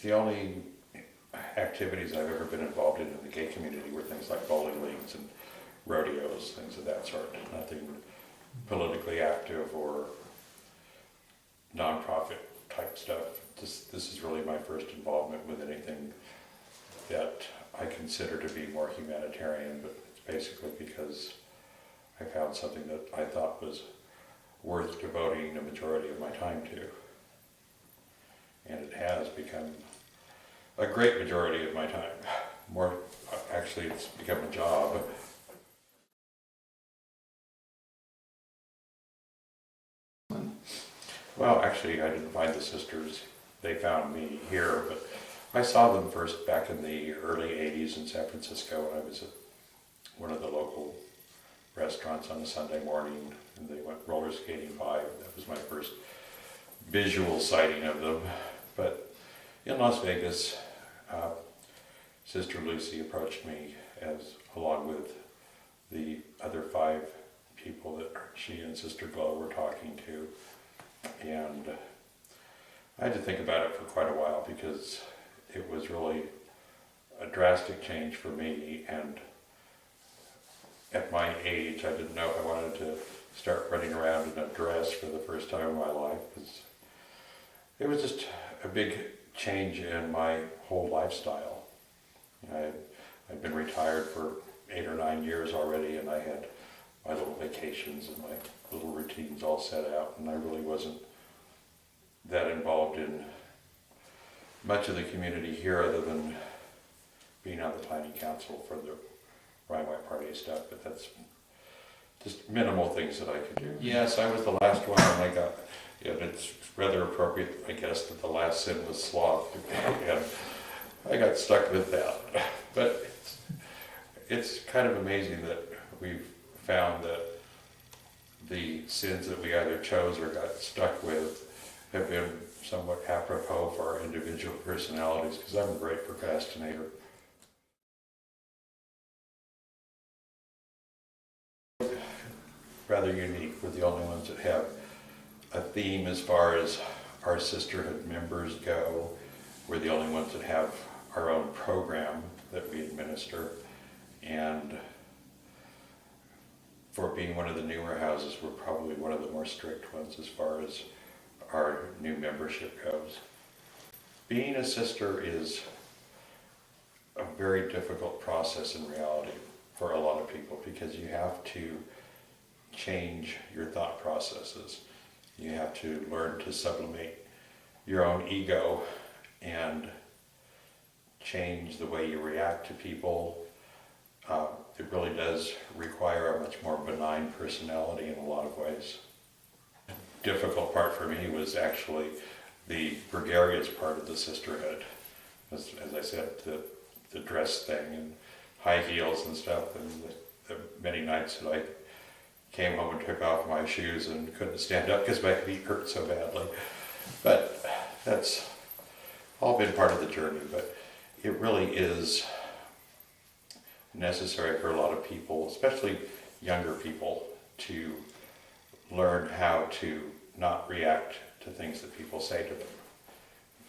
The only activities I've ever been involved in the gay community were things like bowling leagues and rodeos, things of that sort. Nothing politically active or nonprofit type stuff. This is really my first involvement with anything that I consider to be more humanitarian, but it's basically because I found something that I thought was worth devoting the majority of my time to. And it has become a great majority of my time. More, actually, it's become a job. Well, actually, I didn't find the sisters. They found me here, but I saw them first back in the early 80s in San Francisco. I was at one of the local restaurants on a Sunday morning, and they went roller skating by. That was my first visual sighting of them. But in Las Vegas, Sister Lucy approached me along with the other 5 people that she and Sister Glow were talking to. And I had to think about it for quite a while because it was really a drastic change for me, and at my age I didn't know if I wanted to start running around in a dress for the first time in my life. It was just a big change in my whole lifestyle. I'd been retired for 8 or 9 years already, and I had my little vacations and my little routines all set out, and I really wasn't that involved in much of the community here other than being on the planning council for the Ryan White Party stuff, but that's just minimal things that I could do. Yes, I was the last one, and I got, it's rather appropriate, I guess, that the last sin was sloth, and I got stuck with that. But it's kind of amazing that we've found that the sins that we either chose or got stuck with have been somewhat apropos for our individual personalities, because I'm a great procrastinator. Rather unique. We're the only ones that have a theme as far as our sisterhood members go. We're the only ones that have our own program that we administer. And for being one of the newer houses, we're probably one of the more strict ones as far as our new membership goes. Being a sister is a very difficult process in reality for a lot of people, because you have to change your thought processes. You have to learn to sublimate your own ego and change the way you react to people. It really does require a much more benign personality in a lot of ways. The difficult part for me was actually the gregarious part of the sisterhood. As I said, the dress thing and high heels and stuff, and the many nights that I came home and took off my shoes and couldn't stand up because my feet hurt so badly. But that's all been part of the journey, but it really is necessary for a lot of people, especially younger people, to learn how to not react to things that people say to them.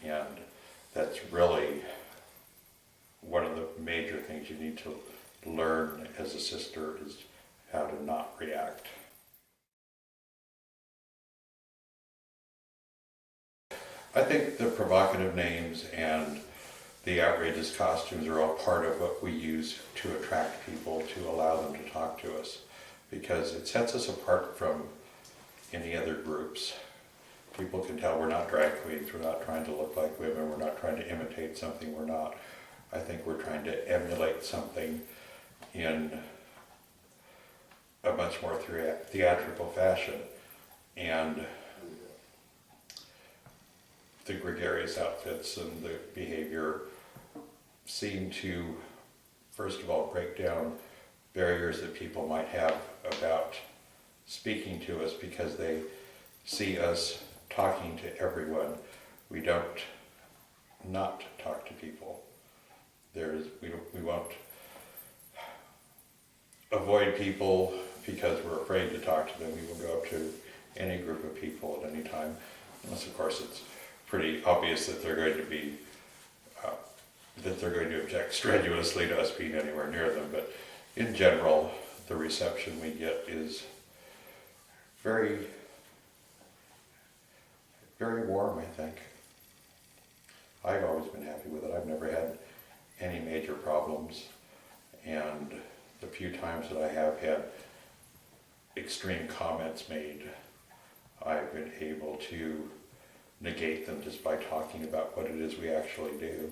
And that's really one of the major things you need to learn as a sister, is how to not react. I think the provocative names and the outrageous costumes are all part of what we use to attract people, to allow them to talk to us, because it sets us apart from any other groups. People can tell we're not drag queens, we're not trying to look like women, we're not trying to imitate something we're not. I think we're trying to emulate something in a much more theatrical fashion. And the gregarious outfits and the behavior seem to, first of all, break down barriers that people might have about speaking to us, because they see us talking to everyone. We don't not talk to people. We won't avoid people because we're afraid to talk to them. We will go up to any group of people at any time, unless of course it's pretty obvious that they're going to be that they're going to object strenuously to us being anywhere near them, but in general, the reception we get is very, very warm, I think. I've always been happy with it. I've never had any major problems, and the few times that I have had extreme comments made, I've been able to negate them just by talking about what it is we actually do.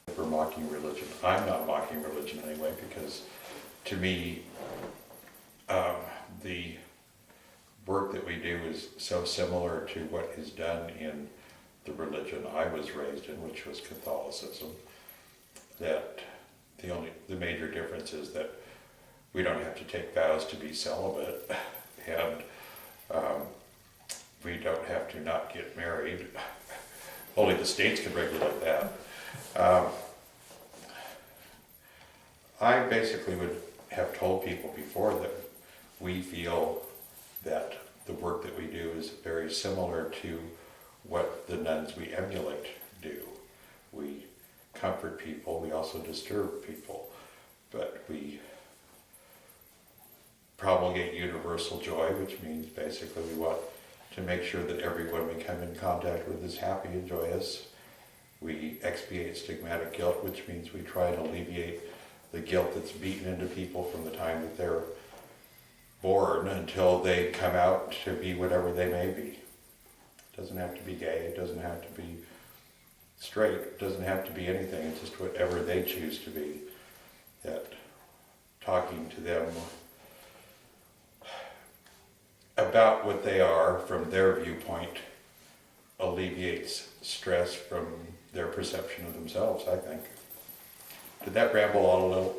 If we're mocking religion, I'm not mocking religion anyway, because to me, the work that we do is so similar to what is done in the religion I was raised in, which was Catholicism, that the major difference is that we don't have to take vows to be celibate, and we don't have to not get married. Only the states can regulate that. I basically would have told people before that we feel that the work that we do is very similar to what the nuns we emulate do. We comfort people, we also disturb people, but we promulgate universal joy, which means basically we want to make sure that everyone we come in contact with is happy and joyous. We expiate stigmatic guilt, which means we try to alleviate the guilt that's beaten into people from the time that they're born until they come out to be whatever they may be. It doesn't have to be gay, it doesn't have to be straight, it doesn't have to be anything, it's just whatever they choose to be. That talking to them about what they are from their viewpoint alleviates stress from their perception of themselves, I think. Did that ramble on a little?